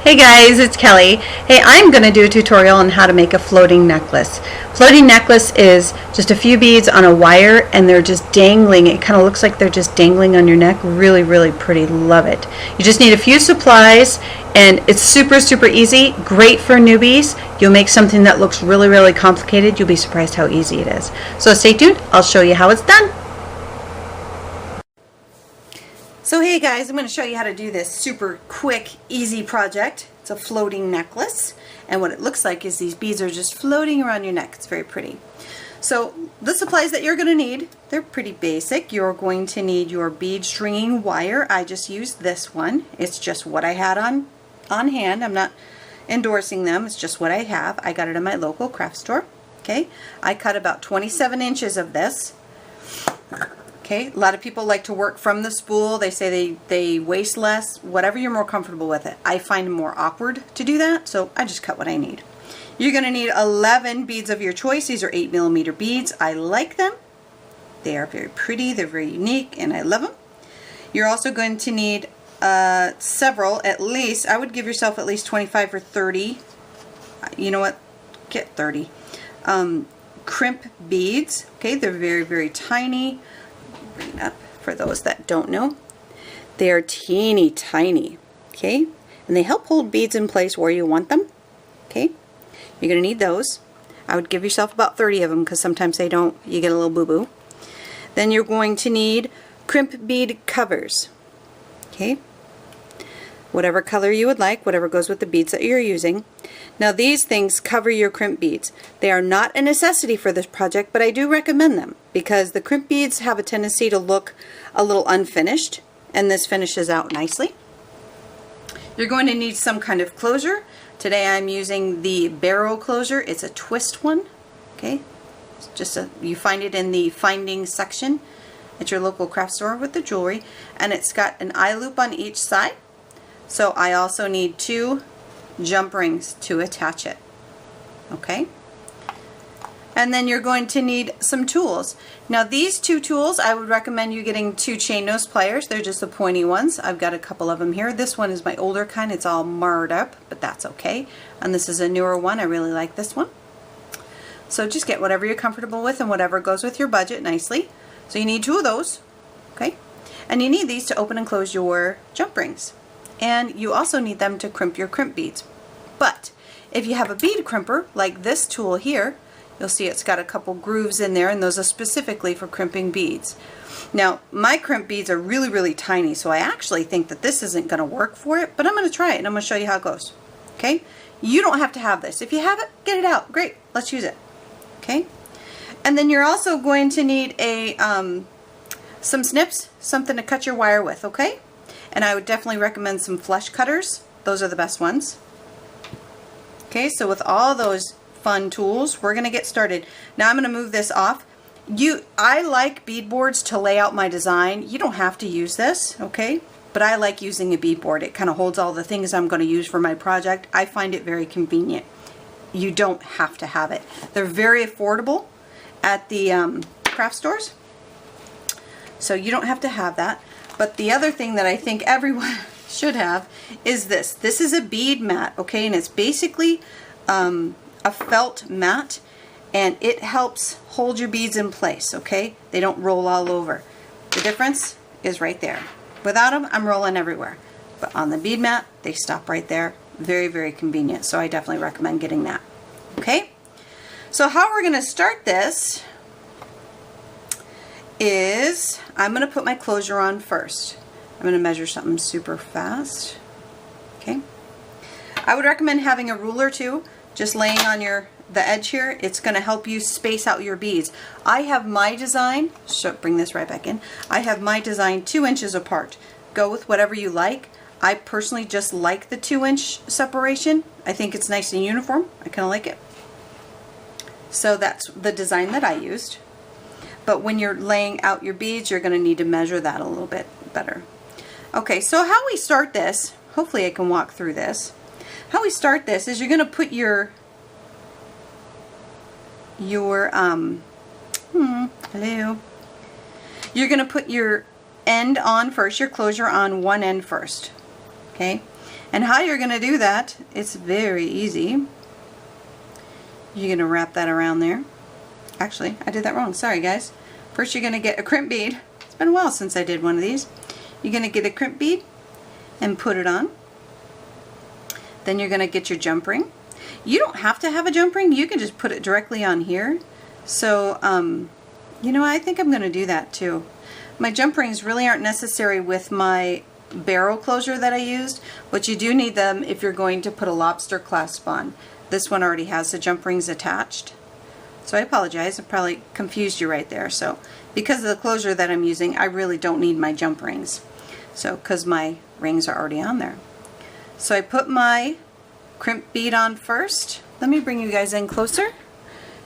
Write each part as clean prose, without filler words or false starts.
Hey guys, it's Kelly. Hey, I'm going to do a tutorial on how to make a floating necklace. Floating necklace is just a few beads on a wire and they're just dangling. It kind of looks like they're just dangling on your neck. Really, really pretty. Love it. You just need a few supplies and it's super easy. Great for newbies. You'll make something that looks really, really complicated. You'll be surprised how easy it is. So stay tuned. I'll show you how it's done. So hey guys, I'm going to show you how to do this super quick, easy project. It's a floating necklace, and what it looks like is these beads are just floating around your neck. It's very pretty. So the supplies that you're going to need, they're pretty basic. You're going to need your bead stringing wire. I just used this one. It's just what I had on hand. I'm not endorsing them. It's just what I have. I got it in my local craft store. Okay, I cut about 27 inches of this. Okay, a lot of people like to work from the spool. They say they waste less, whatever you're more comfortable with it. I find it more awkward to do that, so I just cut what I need. You're going to need 11 beads of your choice. These are 8mm beads. I like them. They are very pretty, they're very unique, and I love them. You're also going to need several, at least, I would give yourself at least 25 or 30. You know what? Get 30. Crimp beads. Okay, they're very tiny. Bring it up for those that don't know. They're teeny tiny, okay, and they help hold beads in place where you want them. Okay, you're going to need those. I would give yourself about 30 of them because sometimes they don't, you get a little boo-boo. Then you're going to need crimp bead covers. Okay, whatever color you would like, whatever goes with the beads that you're using. Now these things cover your crimp beads. They are not a necessity for this project, but I do recommend them because the crimp beads have a tendency to look a little unfinished, and this finishes out nicely. You're going to need some kind of closure. Today I'm using the barrel closure. It's a twist one. Okay, it's just you find it in the finding section at your local craft store with the jewelry, and it's got an eye loop on each side. So I also need 2 jump rings to attach it. Okay, and then you're going to need some tools. Now these 2 tools, I would recommend you getting 2 chain nose pliers. They're just the pointy ones. I've got a couple of them here. This one is my older kind. It's all marred up, but that's okay. And this is a newer one. I really like this one. So just get whatever you're comfortable with and whatever goes with your budget nicely. So you need 2 of those. Okay, and you need these to open and close your jump rings. And you also need them to crimp your crimp beads. But if you have a bead crimper like this tool here, you'll see it's got a couple grooves in there, and those are specifically for crimping beads. Now my crimp beads are really tiny, so I actually think that this isn't going to work for it, but I'm going to try it and I'm going to show you how it goes. Okay, you don't have to have this. If you have it, get it out. Great, let's use it. Okay, and then you're also going to need a some snips, something to cut your wire with. Okay, and I would definitely recommend some flush cutters. Those are the best ones. Okay, so with all those fun tools, we're going to get started. Now I'm going to move this off. I like bead boards to lay out my design. You don't have to use this, okay? But I like using a bead board. It kind of holds all the things I'm going to use for my project. I find it very convenient. You don't have to have it. They're very affordable at the craft stores, so you don't have to have that. But the other thing that I think everyone should have is this. This is a bead mat, okay, and it's basically a felt mat, and it helps hold your beads in place, okay? They don't roll all over. The difference is right there. Without them, I'm rolling everywhere. But on the bead mat, they stop right there. Very convenient, so I definitely recommend getting that. Okay? So how we're going to start this is I'm going to put my closure on first. I'm going to measure something super fast. Okay. I would recommend having a ruler too, just laying on the edge here. It's going to help you space out your beads. I have my design, bring this right back in. I have my design 2 inches apart. Go with whatever you like. I personally just like the 2-inch separation. I think it's nice and uniform. I kind of like it. So that's the design that I used. But when you're laying out your beads, you're going to need to measure that a little bit better. Okay, so how we start this, hopefully I can walk through this. How we start this is you're going to put your hello. You're going to put your end on first, your closure on one end first. Okay, and how you're going to do that, it's very easy. You're going to wrap that around there. Actually, I did that wrong. Sorry, guys. First, you're going to get a crimp bead. It's been a while since I did one of these. You're going to get a crimp bead and put it on. Then you're going to get your jump ring. You don't have to have a jump ring. You can just put it directly on here. So, you know, I think I'm going to do that too. My jump rings really aren't necessary with my barrel closure that I used, but you do need them if you're going to put a lobster clasp on. This one already has the jump rings attached. So I apologize, I probably confused you right there. So because of the closure that I'm using, I really don't need my jump rings. So, because my rings are already on there. So I put my crimp bead on first. Let me bring you guys in closer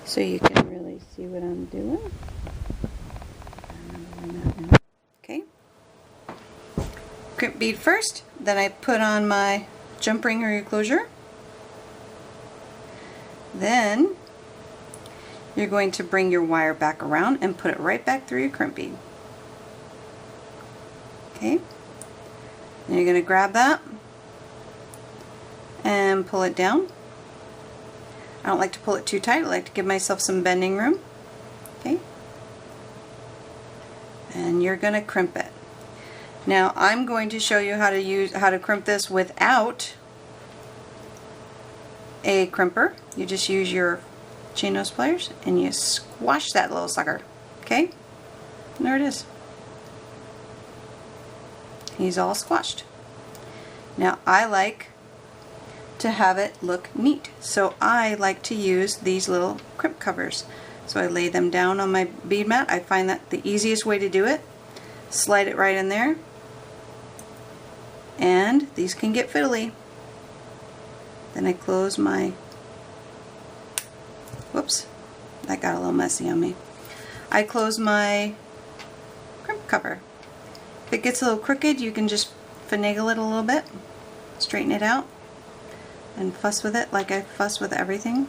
so you can really see what I'm doing. Okay. Crimp bead first, then I put on my jump ring or your closure. Then you're going to bring your wire back around and put it right back through your crimp bead. Okay. And you're going to grab that and pull it down. I don't like to pull it too tight. I like to give myself some bending room. Okay. And you're going to crimp it. Now I'm going to show you how to crimp this without a crimper. You just use your chain nose pliers and you squash that little sucker. Okay? And there it is. He's all squashed. Now I like to have it look neat, so I like to use these little crimp covers. So I lay them down on my bead mat. I find that the easiest way to do it. Slide it right in there, and these can get fiddly. Then I close my, whoops, that got a little messy on me. I close my crimp cover. If it gets a little crooked, you can just finagle it a little bit, straighten it out, and fuss with it like I fuss with everything.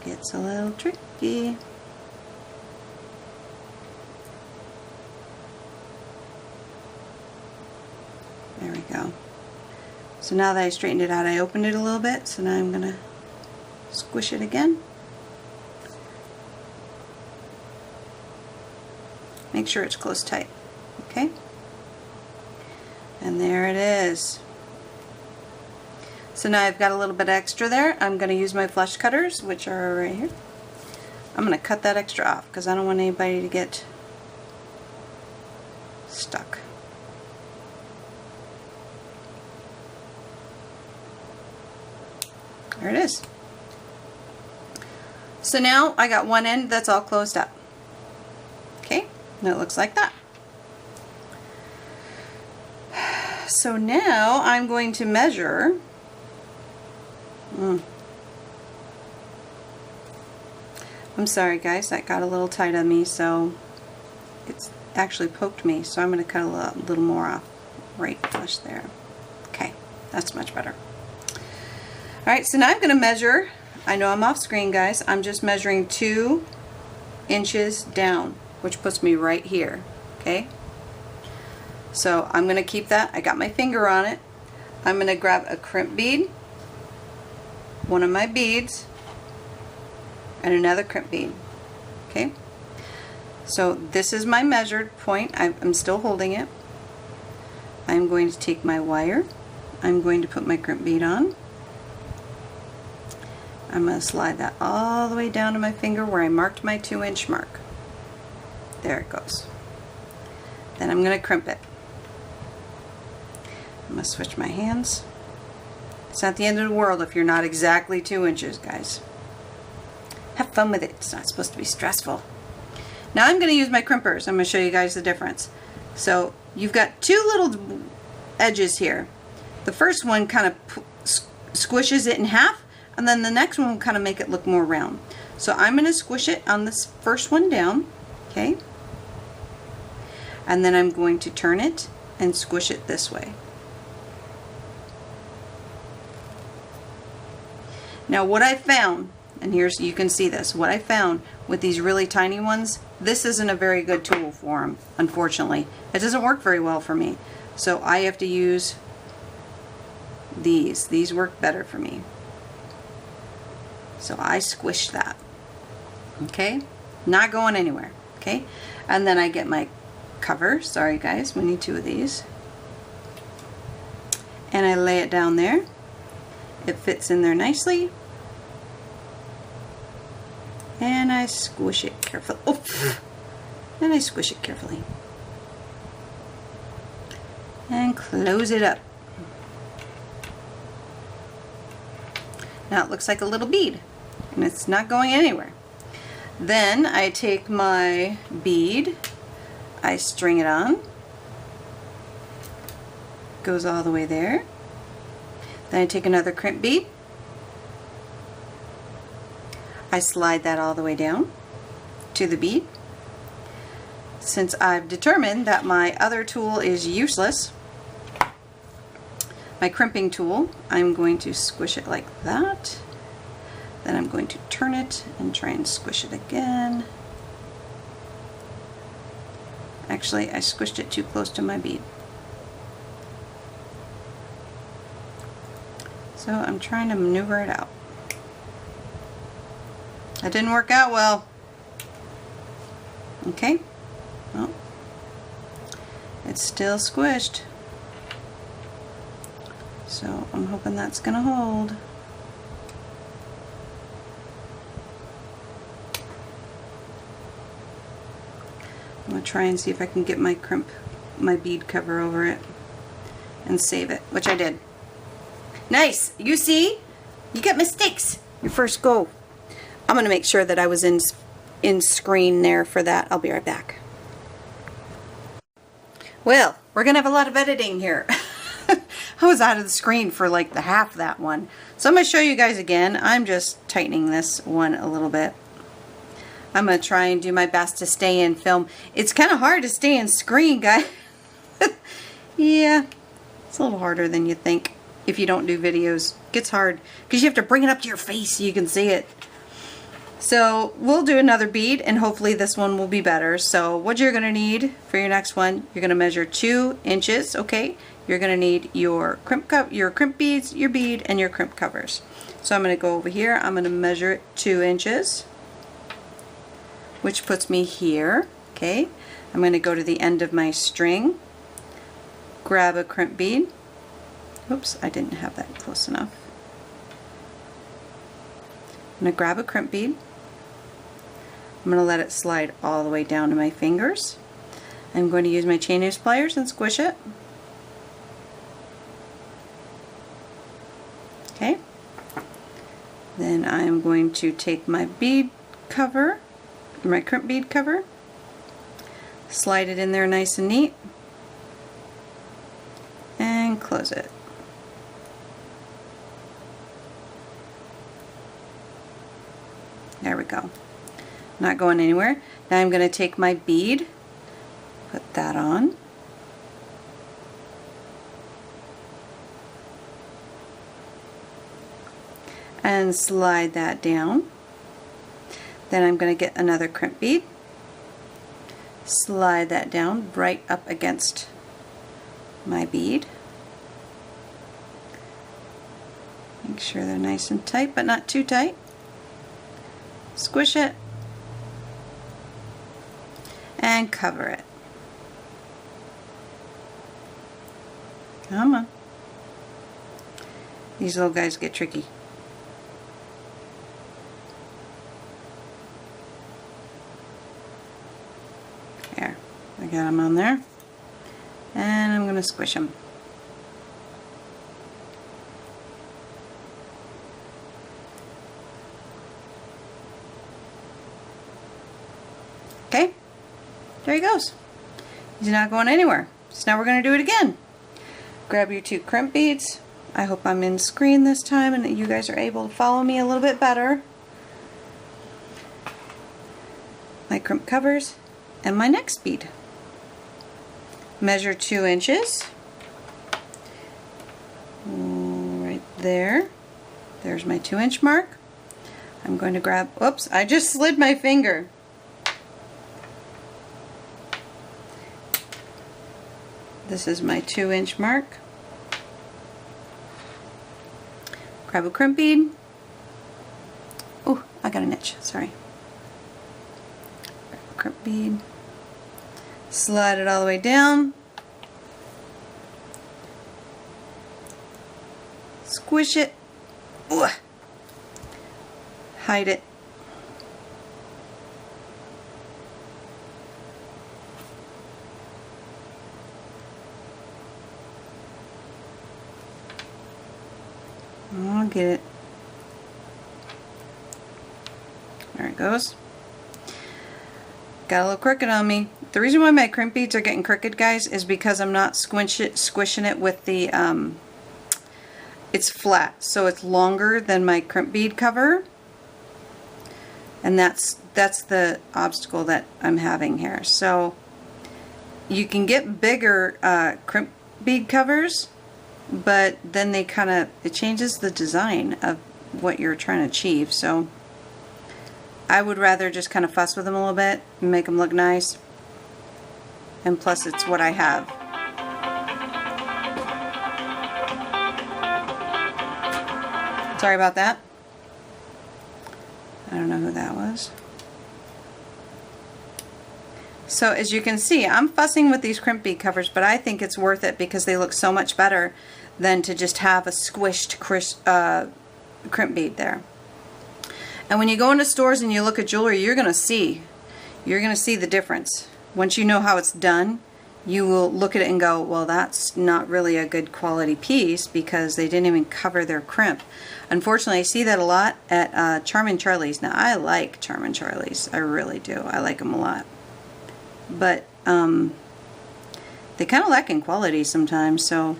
Gets a little tricky. There we go. So now that I straightened it out, I opened it a little bit, so now I'm going to squish it again. Make sure it's close tight. Okay? And there it is. So now I've got a little bit extra there. I'm going to use my flush cutters, which are right here. I'm going to cut that extra off because I don't want anybody to get stuck. There it is. So now I got one end that's all closed up. Okay, and it looks like that. So now I'm going to measure. I'm sorry guys, that got a little tight on me, so it's actually poked me, so I'm going to cut a little more off right flush there. Okay, that's much better. Alright, so now I'm going to measure. I know I'm off screen, guys. I'm just measuring 2 inches down, which puts me right here. Okay? So I'm going to keep that. I got my finger on it. I'm going to grab a crimp bead, one of my beads, and another crimp bead. Okay? So this is my measured point. I'm still holding it. I'm going to take my wire. I'm going to put my crimp bead on. I'm going to slide that all the way down to my finger where I marked my 2-inch mark. There it goes. Then I'm going to crimp it. I'm going to switch my hands. It's not the end of the world if you're not exactly 2 inches, guys. Have fun with it. It's not supposed to be stressful. Now I'm going to use my crimpers. I'm going to show you guys the difference. So you've got 2 little edges here. The first one kind of squishes it in half, and then the next one will kind of make it look more round. So I'm going to squish it on this first one down, okay? And then I'm going to turn it and squish it this way. Now what I found and here's, you can see this, what I found with these really tiny ones, this isn't a very good tool for them, unfortunately. It doesn't work very well for me. So I have to use these. These work better for me. So I squish that. Okay? Not going anywhere. Okay? And then I get my cover. Sorry guys, we need 2 of these. And I lay it down there. It fits in there nicely. And I squish it carefully. Oh, and I squish it carefully. And close it up. Now it looks like a little bead, and it's not going anywhere. Then I take my bead, I string it on, goes all the way there. Then I take another crimp bead, I slide that all the way down to the bead. Since I've determined that my other tool is useless, my crimping tool, I'm going to squish it like that. Then I'm going to turn it and try and squish it again. Actually, I squished it too close to my bead. So I'm trying to maneuver it out. That didn't work out well. Okay, well, it's still squished. So I'm hoping that's gonna hold. I'm gonna try and see if I can get my bead cover over it and save it, which I did. Nice, you see, you get mistakes your first go. I'm gonna make sure that I was in screen there for that. I'll be right back. Well, we're gonna have a lot of editing here. I was out of the screen for like the half of that one. So I'm going to show you guys again. I'm just tightening this one a little bit. I'm going to try and do my best to stay in film. It's kind of hard to stay in screen, guys. Yeah, it's a little harder than you think if you don't do videos. It gets hard because you have to bring it up to your face so you can see it. So we'll do another bead, and hopefully this one will be better. So what you're going to need for your next one, you're going to measure 2 inches, okay? You're going to need your crimp beads, your bead, and your crimp covers. So I'm going to go over here. I'm going to measure it 2 inches, which puts me here, okay? I'm going to go to the end of my string, grab a crimp bead. Oops, I didn't have that close enough. I'm going to grab a crimp bead. I'm going to let it slide all the way down to my fingers. I'm going to use my chain needle pliers and squish it. Okay. Then I'm going to take my bead cover, my crimp bead cover, slide it in there nice and neat, and close it. There we go. Not going anywhere. Now I'm going to take my bead, put that on, and slide that down. Then I'm going to get another crimp bead, slide that down right up against my bead. Make sure they're nice and tight, but not too tight. Squish it and cover it. Come on. These little guys get tricky. There, I got them on there, and I'm going to squish them. Okay, there he goes. He's not going anywhere. So now we're going to do it again. Grab your 2 crimp beads. I hope I'm in screen this time and that you guys are able to follow me a little bit better. My crimp covers and my next bead. Measure 2 inches. Right there. There's my 2-inch mark. I'm going to grab, oops, I just slid my finger. This is my 2-inch mark. Grab a crimp bead. Oh, I got an itch, sorry. Grab a crimp bead. Slide it all the way down. Squish it. Ooh. Hide it. I'll get it. There it goes. Got a little crooked on me. The reason why my crimp beads are getting crooked, guys, is because I'm not squishing it with the, it's flat, so it's longer than my crimp bead cover. And that's the obstacle that I'm having here. So you can get bigger crimp bead covers, but then they kind of, it changes the design of what you're trying to achieve. So I would rather just kind of fuss with them a little bit and make them look nice. And plus it's what I have. Sorry about that. I don't know who that was. So as you can see, I'm fussing with these crimp bead covers, but I think it's worth it because they look so much better than to just have a squished crimp bead there. And when you go into stores and you look at jewelry, you're going to see the difference. Once you know how it's done, you will look at it and go, well, that's not really a good quality piece because they didn't even cover their crimp. Unfortunately, I see that a lot at Charmin Charlie's. Now, I like Charmin Charlie's. I really do. I like them a lot. But they kind of lack in quality sometimes. So,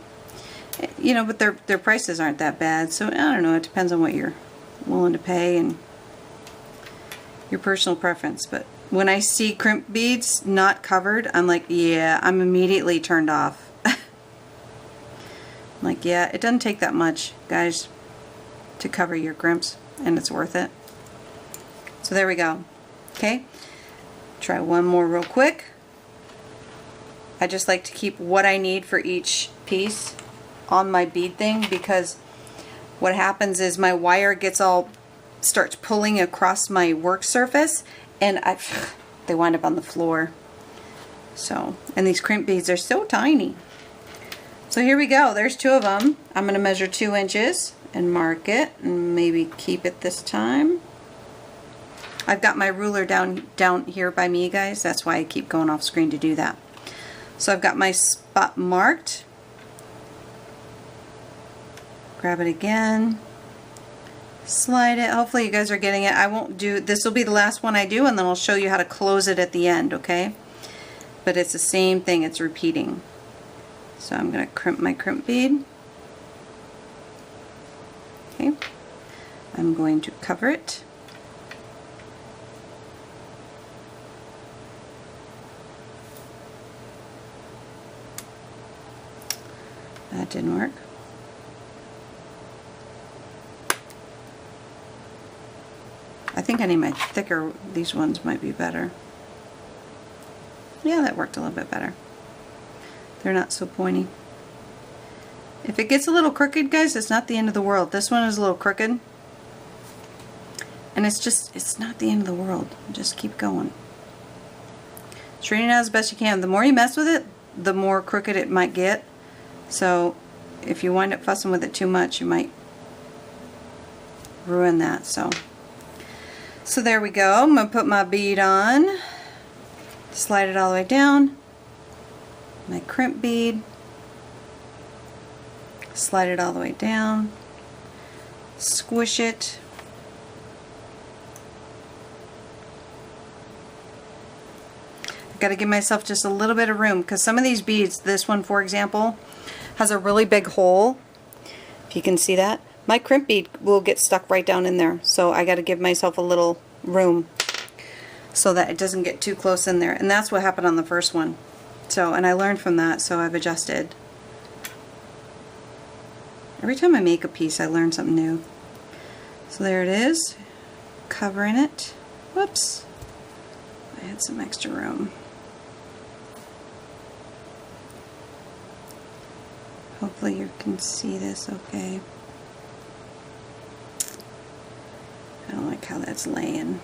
you know, but their prices aren't that bad. So, I don't know. It depends on what you're willing to pay and your personal preference. But when I see crimp beads not covered, I'm like, yeah, I'm immediately turned off. I'm like, yeah, it doesn't take that much, guys, to cover your crimps, and it's worth it. So there we go. Okay, try one more real quick. I just like to keep what I need for each piece on my bead thing, because what happens is my wire starts pulling across my work surface, and they wind up on the floor. So, and these crimp beads are so tiny. So here we go. There's 2 of them. I'm going to measure 2 inches and mark it, and maybe keep it this time. I've got my ruler down here by me, guys. That's why I keep going off screen to do that. So I've got my spot marked. Grab it again. Slide it. Hopefully you guys are getting it. I won't do, this will be the last one I do, and then I'll show you how to close it at the end, okay? But it's the same thing, it's repeating. So I'm going to crimp my crimp bead. Okay. I'm going to cover it. That didn't work. I think I need my thicker, these ones might be better. Yeah, that worked a little bit better. They're not so pointy. If it gets a little crooked, guys, it's not the end of the world. This one is a little crooked. And it's not the end of the world. Just keep going. Straighten it out as best you can. The more you mess with it, the more crooked it might get. So if you wind up fussing with it too much, you might ruin that. So there we go. I'm going to put my bead on. Slide it all the way down. My crimp bead. Slide it all the way down. Squish it. I've got to give myself just a little bit of room, because some of these beads, this one for example, has a really big hole. If you can see that. My crimp bead will get stuck right down in there, so I got to give myself a little room so that it doesn't get too close in there. And that's what happened on the first one. So, and I learned from that, so I've adjusted. Every time I make a piece, I learn something new. So there it is. covering it. Whoops. I had some extra room. Hopefully you can see this okay. I don't like how that's laying.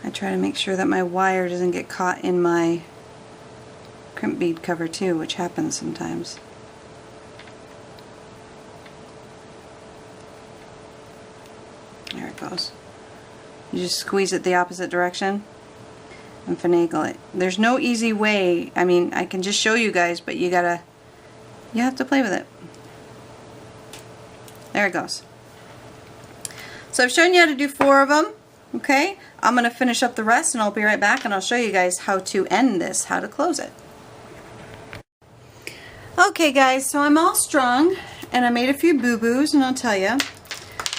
I try to make sure that my wire doesn't get caught in my crimp bead cover too, which happens sometimes. There it goes. You just squeeze it the opposite direction and finagle it. There's no easy way. I mean, I can just show you guys, but you have to play with it. There it goes. So I've shown you how to do 4 of them. Okay, I'm going to finish up the rest and I'll be right back and I'll show you guys how to end this, how to close it. Okay guys, so I'm all strung and I made a few boo-boos and I'll tell you.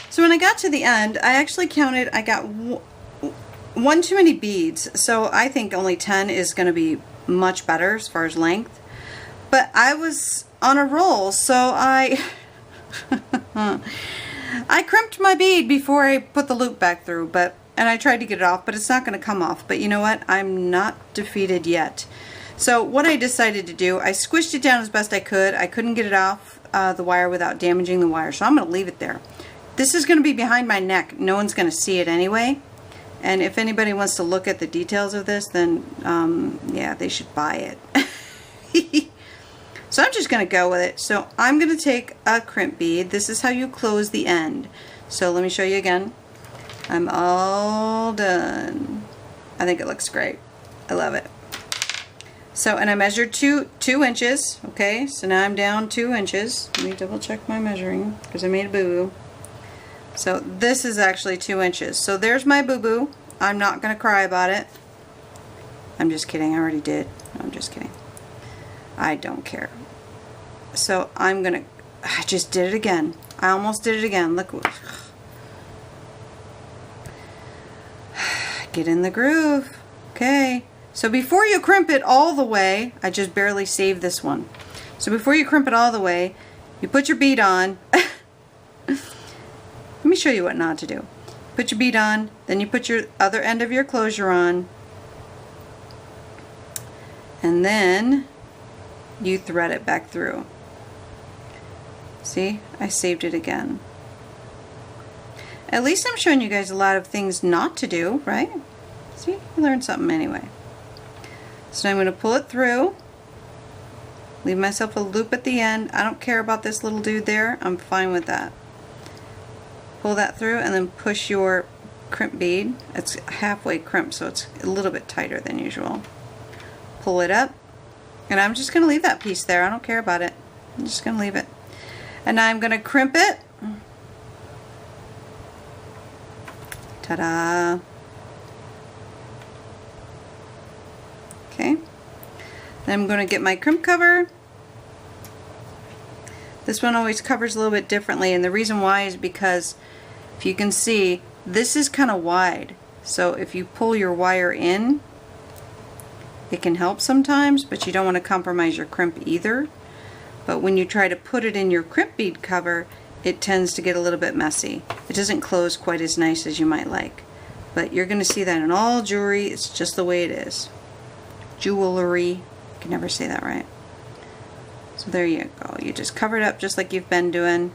So when I got to the end, I actually counted, I got one too many beads, so I think only 10 is going to be much better as far as length. But I was on a roll, so I crimped my bead before I put the loop back through, and I tried to get it off, but it's not going to come off. But you know what? I'm not defeated yet. So what I decided to do, I squished it down as best I could. I couldn't get it off the wire without damaging the wire, so I'm going to leave it there. This is going to be behind my neck. No one's going to see it anyway. And if anybody wants to look at the details of this, then yeah, they should buy it. So I'm just going to go with it. So I'm going to take a crimp bead. This is how you close the end. So let me show you again. I'm all done. I think it looks great. I love it. So, and I measured 2 inches. Okay, so now I'm down 2 inches. Let me double check my measuring because I made a boo-boo. So this is actually 2 inches. So there's my boo-boo. I'm not going to cry about it. I'm just kidding. I already did. I'm just kidding. I don't care. So I'm going to... I just did it again. I almost did it again. Look. Get in the groove. Okay. So before you crimp it all the way, I just barely saved this one. So before you crimp it all the way, you put your bead on. Let me show you what not to do. Put your bead on, then you put your other end of your closure on, and then you thread it back through. See, I saved it again. At least I'm showing you guys a lot of things not to do, right? See, you learned something anyway. So I'm going to pull it through, leave myself a loop at the end. I don't care about this little dude there. I'm fine with that. Pull that through and then push your crimp bead. It's halfway crimp, so it's a little bit tighter than usual. Pull it up, and I'm just going to leave that piece there. I don't care about it. I'm just going to leave it. And now I'm going to crimp it. Ta-da! Okay. Then I'm going to get my crimp cover. This one always covers a little bit differently, and the reason why is because if you can see, this is kind of wide. So if you pull your wire in, it can help sometimes, but you don't want to compromise your crimp either. But when you try to put it in your crimp bead cover, it tends to get a little bit messy. It doesn't close quite as nice as you might like. But you're going to see that in all jewelry. It's just the way it is. Jewelry. I can never say that right. So there you go. You just cover it up just like you've been doing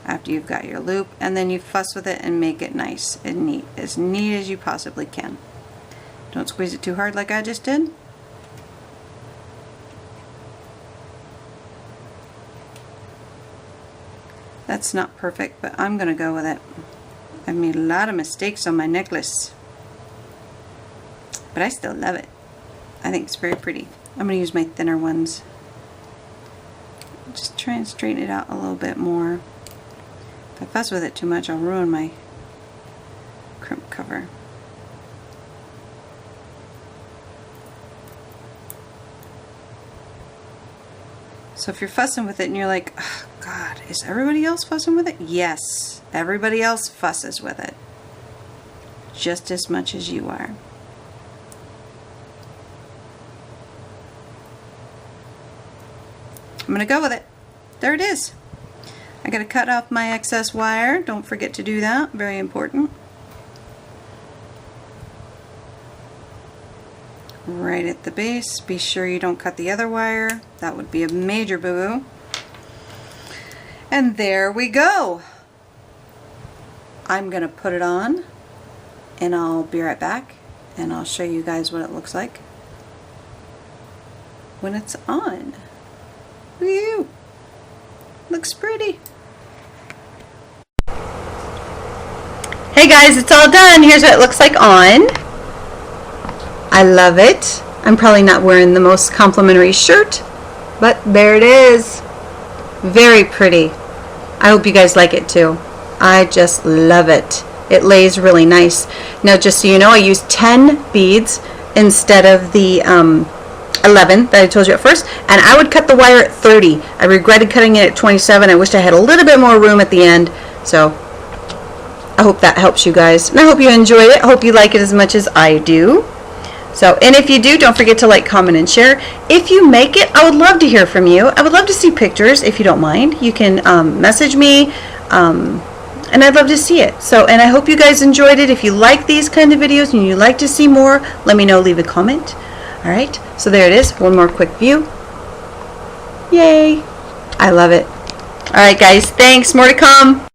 after you've got your loop, and then you fuss with it and make it nice and neat as you possibly can. Don't squeeze it too hard like I just did. That's not perfect, but I'm going to go with it. I've made a lot of mistakes on my necklace, but I still love it. I think it's very pretty. I'm going to use my thinner ones. Just try and straighten it out a little bit more. If I fuss with it too much, I'll ruin my crimp cover. So if you're fussing with it and you're like, oh God, is everybody else fussing with it? Yes, everybody else fusses with it just as much as you are. I'm going to go with it. There it is. I got to cut off my excess wire. Don't forget to do that. Very important. Right at the base. Be sure you don't cut the other wire. That would be a major boo-boo. And there we go. I'm going to put it on and I'll be right back and I'll show you guys what it looks like when it's on. Woo! Looks pretty. Hey guys, it's all done. Here's what it looks like on. I love it. I'm probably not wearing the most complimentary shirt, but there it is. Very pretty. I hope you guys like it too. I just love it. It lays really nice. Now just so you know, I used 10 beads instead of the 11 that I told you at first, and I would cut the wire at 30. I regretted cutting it at 27. I wished I had a little bit more room at the end. So I hope that helps you guys, and I hope you enjoyed it. I hope you like it as much as I do. So, and if you do, don't forget to like, comment, and share. If you make it, I would love to hear from you. I would love to see pictures if you don't mind. You can message me, and I'd love to see it. So, and I hope you guys enjoyed it. If you like these kind of videos and you'd like to see more, let me know, leave a comment. All right, so there it is. One more quick view. Yay! I love it. All right, guys, thanks. More to come.